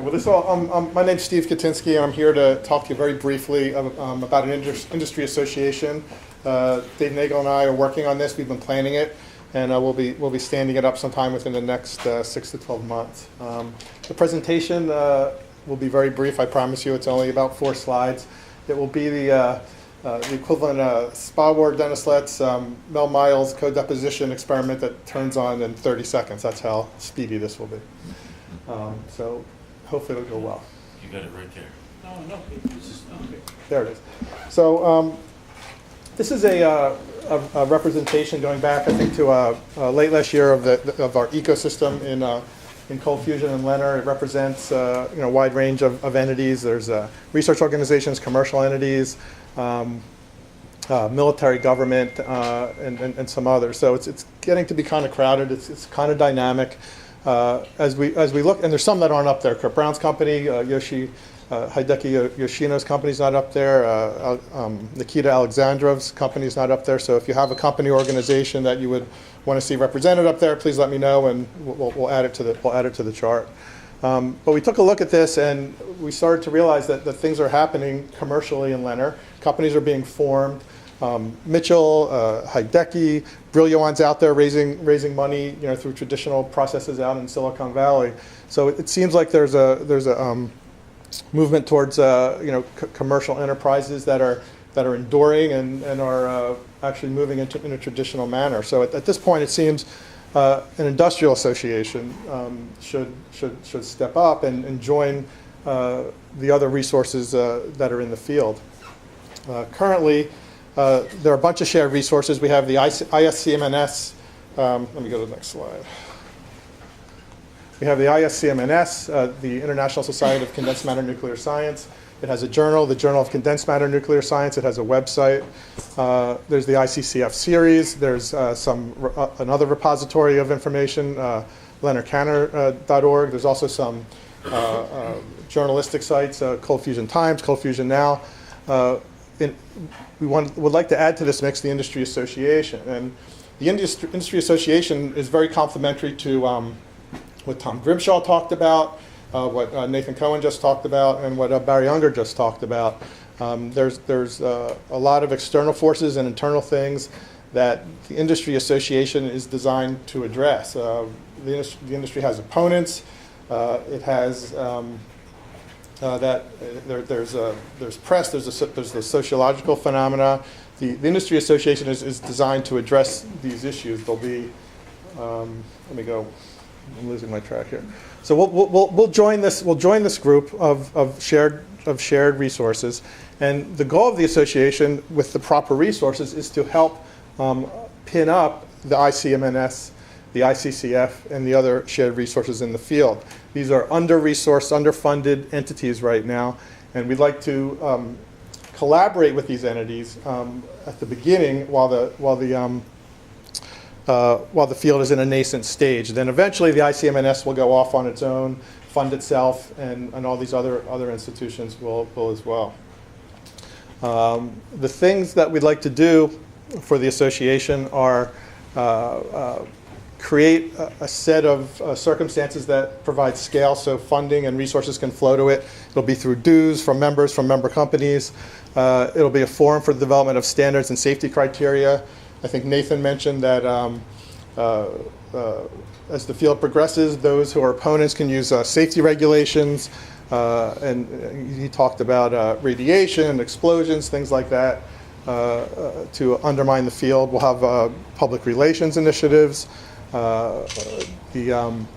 My name's Steve Katinski, and I'm here to talk to you very briefly about an industry association. Dave Nagel and I are working on this. We've been planning it, and we'll be standing it up sometime within the next 6 to 12 months. The presentation will be very brief. I promise you. It's only about 4 slides. It will be the equivalent of Spa Ward Dennis Lett's Mel Miles co-deposition experiment that turns on in 30 seconds. That's how speedy this will be. So hopefully it'll go well. You got it right there. No, this is okay. There it is. So this is a representation going back, I think, to late last year of our ecosystem in cold fusion and LANR. It represents a wide range of entities. There's research organizations, commercial entities, military government, and some others. So it's getting to be kind of crowded. It's kind of dynamic. As we look, and there's some that aren't up there. Kurt Brown's company, Hideki Yoshino's company's not up there. Nikita Alexandrov's company's not up there. So if you have a company or organization that you would want to see represented up there, please let me know, and we'll add it to the chart. But we took a look at this, and we started to realize that things are happening commercially in LANR. Companies are being formed. Mitchell, Hideki, Brilliant's out there raising money, through traditional processes out in Silicon Valley. So it seems like there's a movement towards commercial enterprises that are enduring and are actually moving in a traditional manner. So at this point, it seems an industrial association should step up and join the other resources that are in the field. Currently, there are a bunch of shared resources. We have the ISCMNS. Let me go to the next slide. We have the ISCMNS, the International Society of Condensed Matter Nuclear Science. It has a journal, the Journal of Condensed Matter Nuclear Science. It has a website. There's the ICCF series. There's another repository of information, LANRCanner.org. There's also some journalistic sites, Cold Fusion Times, Cold Fusion Now. Would like to add to this mix the industry association, and the industry association is very complementary to what Tom Grimshaw talked about, what Nathan Cohen just talked about, and what Barry Unger just talked about. There's a lot of external forces and internal things that the industry association is designed to address. The industry has opponents. It has there's press, there's the sociological phenomena. The industry association is designed to address these issues. There'll be, let me go, I'm losing my track here. So we'll join this group of shared resources, and the goal of the association with the proper resources is to help pin up the ICMNS, the ICCF, and the other shared resources in the field. These are under-resourced, underfunded entities right now, and we'd like to collaborate with these entities at the beginning while the field is in a nascent stage. Then eventually the ICMNS will go off on its own, fund itself, and all these other institutions will as well. The things that we'd like to do for the association are create a set of circumstances that provide scale so funding and resources can flow to it. It'll be through dues from members, from member companies. It'll be a forum for the development of standards and safety criteria. I think Nathan mentioned that as the field progresses, those who are opponents can use safety regulations, and he talked about radiation, explosions, things like that to undermine the field. We'll have public relations initiatives. Again,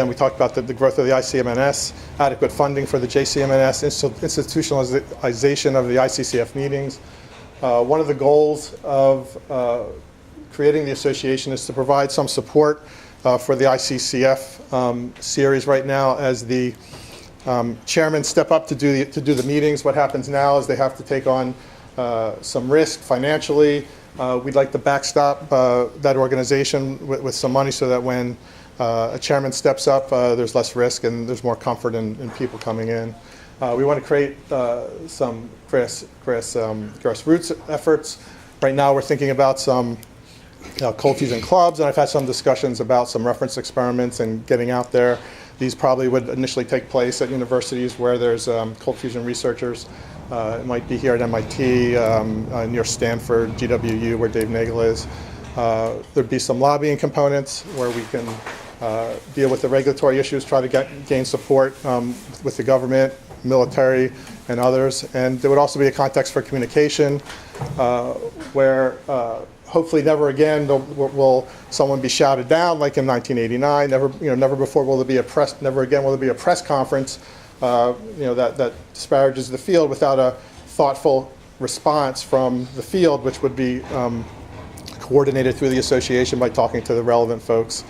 we talked about the growth of the ICMNS, adequate funding for the JCMNS, institutionalization of the ICCF meetings. One of the goals of creating the association is to provide some support for the ICCF series right now as the chairmen step up to do the meetings. What happens now is they have to take on some risk financially. We'd like to backstop that organization with some money so that when a chairman steps up, there's less risk and there's more comfort in people coming in. We want to create some grassroots efforts. Right now we're thinking about some cold fusion clubs, and I've had some discussions about some reference experiments and getting out there. These probably would initially take place at universities where there's cold fusion researchers. It might be here at MIT, near Stanford, GWU, where Dave Nagel is. There'd be some lobbying components where we can deal with the regulatory issues, try to gain support with the government, military, and others. And there would also be a context for communication where hopefully never again will someone be shouted down like in 1989. Never before will there be a press. Never again will there be a press conference, that disparages the field without a thoughtful response from the field, which would be coordinated through the association by talking to the relevant folks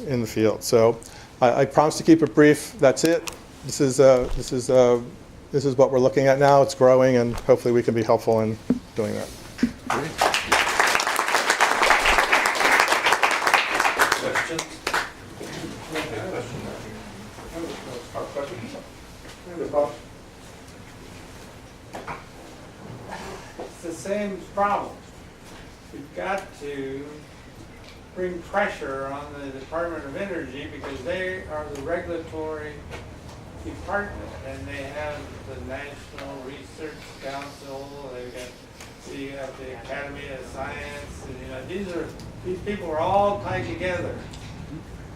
in the field. So I promise to keep it brief. That's it. This is what we're looking at now. It's growing, and hopefully we can be helpful in doing that. It's the same problem. We've got to bring pressure on the Department of Energy because they are the regulatory department, and they have the National Research Council. They've got the Academy of Science, and these people are all tied together,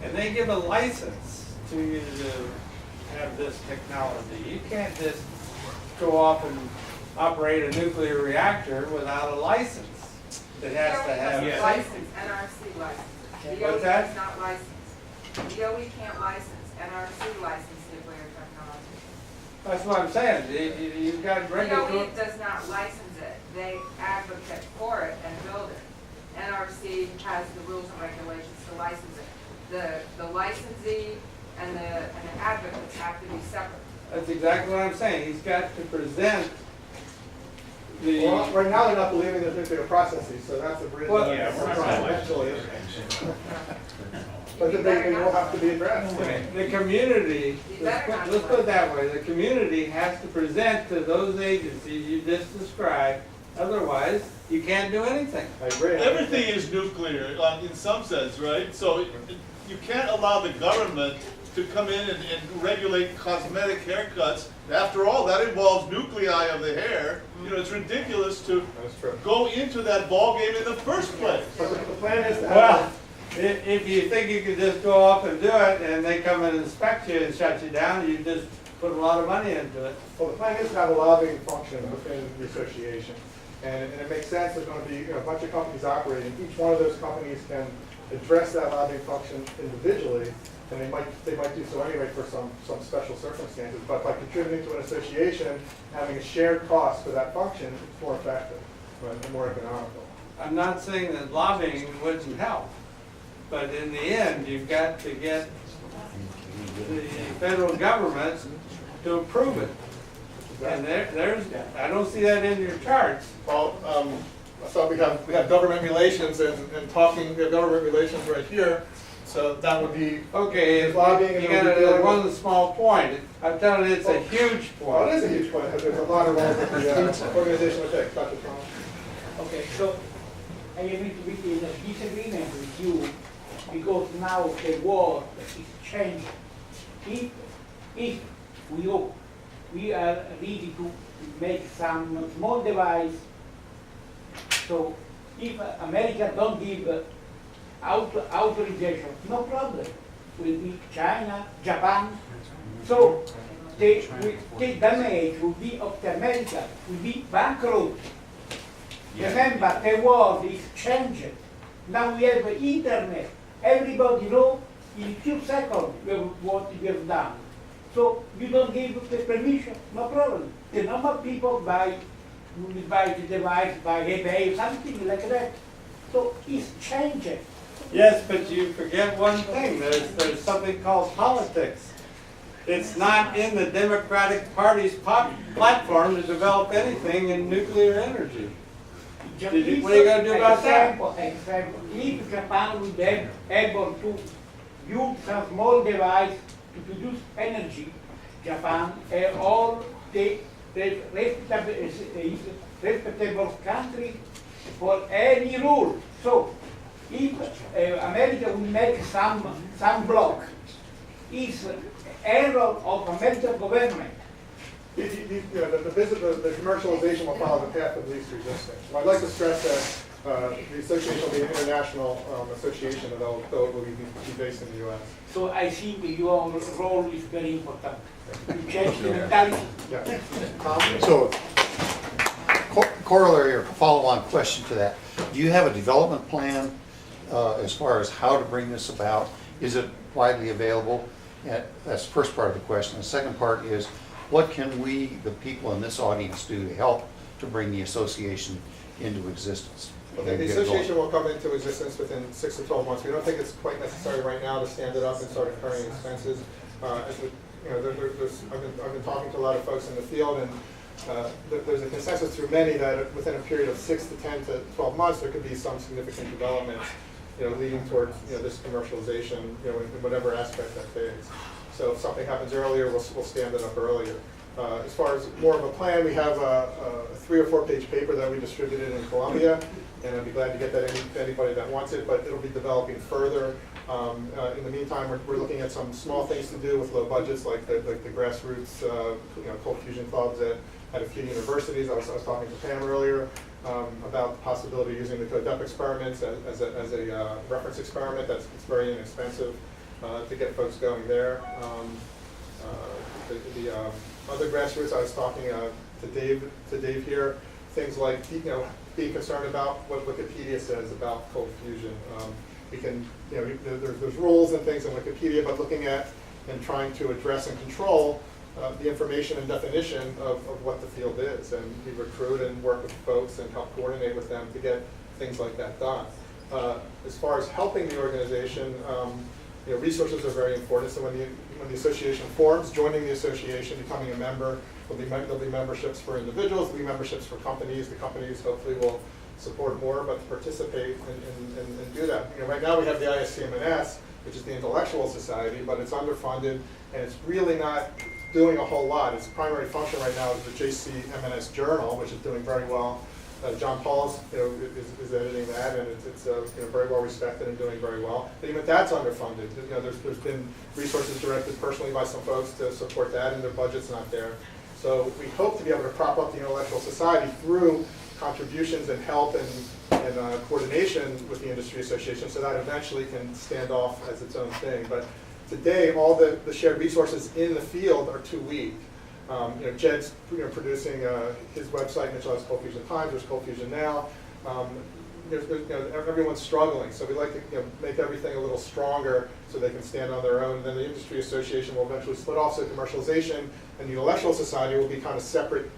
and they give a license to you to have this technology. You can't just go off and operate a nuclear reactor without a license. It has to have a license, NRC license. What's DOE that? does not license. DOE can't license, NRC license nuclear technology. That's what I'm saying. You've got regulatory. DOE does not license it. They advocate for it and build it. NRC has the rules and regulations to license it. The licensee and the advocates have to be separate. That's exactly what I'm saying. He's got to present the. Well, right now they're not believing there's nuclear processes, so that's a bridge. Well, yeah, we're not eventually. But the debate will have to be addressed. The community, let's put it that way, the community has to present to those agencies you just described. Otherwise, you can't do anything. I agree. Everything is nuclear in some sense, right? So you can't allow the government to come in and regulate cosmetic haircuts. After all, that involves nuclei of the hair. It's ridiculous to go into that ball game in the first place. But the plan is to have. Well, if you think you can just go off and do it and they come and inspect you and shut you down, you just put a lot of money into it. Well, the plan is to have a lobbying function within the association. And it makes sense, there's going to be a bunch of companies operating. Each one of those companies can address that lobbying function individually, and they might do so anyway for some special circumstances. But by contributing to an association, having a shared cost for that function, it's more effective and more economical. I'm not saying that lobbying wouldn't help, but in the end, you've got to get the federal government to approve it. And I don't see that in your charts. Well, so we have government relations and talking. We have government relations right here. So that would be okay. Lobbying. You got one small point. I'm telling you, it's a huge point. Well, it is a huge point because there's a lot of roles that the organization would take. Dr. Trump. Okay, so I am in disagreement with you because now the world is changing. If we are ready to make some small device, so if America don't give authorization, no problem. Will be China, Japan. So the damage will be of the America, will be bankrupt. Remember, the world is changing. Now we have the internet. Everybody knows in a few seconds what we have done. So you don't give the permission, no problem. The number of people will buy the device, by eBay, something like that. So it's changing. Yes, but you forget one thing. There's something called politics. It's not in the Democratic Party's platform to develop anything in nuclear energy. What are you going to do about that? Example, if Japan would be able to use some small device to produce energy, Japan and all the respectable country for any rule. So if America will make some block is error of American government. The commercialization will follow the path of least resistance. Well, I'd like to stress that the association will be an international association, though it will be based in the U.S. So I think your role is very important. You change the mentality. Yeah. So, corollary or follow-on question to that, do you have a development plan as far as how to bring this about? Is it widely available? And that's the first part of the question. The second part is, what can we, the people in this audience, do to help to bring the association into existence? Okay, the association will come into existence within 6 to 12 months. We don't think it's quite necessary right now to stand it up and start incurring expenses. I've been talking to a lot of folks in the field, and there's a consensus through many that within a period of 6 to 10 to 12 months, there could be some significant developments, leading towards this commercialization, in whatever aspect that takes. So if something happens earlier, we'll stand it up earlier. As far as more of a plan, we have a 3 or 4 page paper that we distributed in Columbia, and I'd be glad to get that to anybody that wants it, but it'll be developing further. In the meantime, we're looking at some small things to do with low budgets, like the grassroots cold fusion clubs at a few universities. I was talking to Pam earlier about the possibility of using the CODEP experiments as a reference experiment. It's very inexpensive to get folks going there. The other grassroots, I was talking to Dave here, things like being concerned about what Wikipedia says about cold fusion. We can, there's rules and things in Wikipedia, but looking at and trying to address and control the information and definition of what the field is, and we recruit and work with folks and help coordinate with them to get things like that done. As far as helping the organization, resources are very important. So when the association forms, joining the association, becoming a member, there'll be memberships for individuals, there'll be memberships for companies. The companies hopefully will support more, but to participate and do that. Right now we have the ISCMNS, which is the intellectual society, but it's underfunded and it's really not doing a whole lot. Its primary function right now is the JCMNS Journal, which is doing very well. John Paul's is editing that, and it's very well respected and doing very well. But even that's underfunded. There's been resources directed personally by some folks to support that, and their budget's not there. So we hope to be able to prop up the intellectual society through contributions and help and coordination with the industry association, so that eventually can stand off as its own thing. But today, all the shared resources in the field are too weak. Jed's producing his website, Mitchell has Cold Fusion Times, there's Cold Fusion Now. Everyone's struggling, so we like to make everything a little stronger so they can stand on their own. And then the industry association will eventually split off, so commercialization and the intellectual society will be kind of separate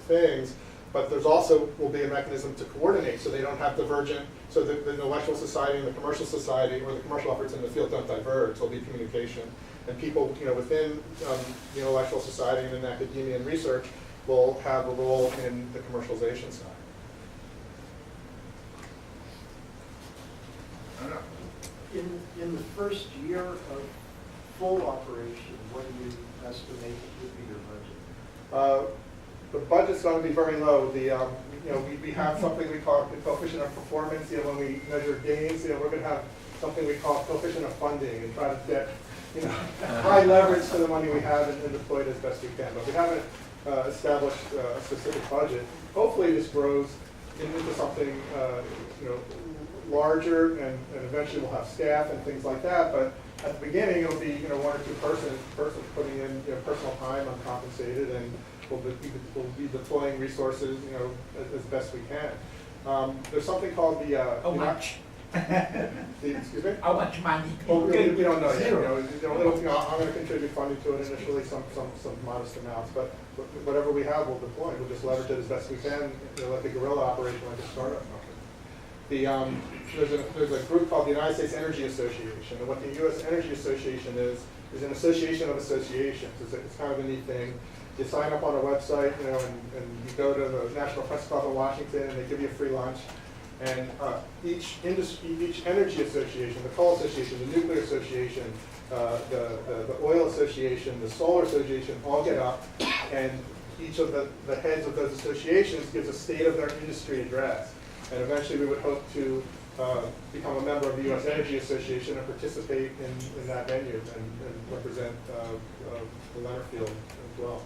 things. But there's also will be a mechanism to coordinate, so they don't have divergent. So the intellectual society and the commercial society, or the commercial efforts in the field, don't diverge. There'll be communication, and people, within the intellectual society and in academia and research, will have a role in the commercialization side. In the first year of full operation, what do you estimate would be your budget? The budget's going to be very low. We have something we call the coefficient of performance. When we measure gains, we're going to have something we call coefficient of funding and try to get high leverage for the money we have and deploy it as best we can. But we haven't established a specific budget. Hopefully, this grows into something larger, and eventually we'll have staff and things like that. But at the beginning, it'll be 1 or 2 persons putting in personal time uncompensated, and we'll be deploying resources as best we can. There's something called the How much? excuse me? How much money? Well, we don't know yet. I'm going to contribute funding to it initially, some modest amounts, but whatever we have, we'll deploy. We'll just leverage it as best we can, like a guerrilla operation, like a startup company. There's a group called the United States Energy Association, and what the U.S. Energy Association is an association of associations. It's kind of a neat thing. You sign up on a website, and you go to the National Press Club in Washington, and they give you a free lunch. And each energy association, the coal association, the nuclear association, the oil association, the solar association, all get up, and each of the heads of those associations gives a state of their industry address. And eventually we would hope to become a member of the U.S. Energy Association and participate in that venue and represent the LANR field as well.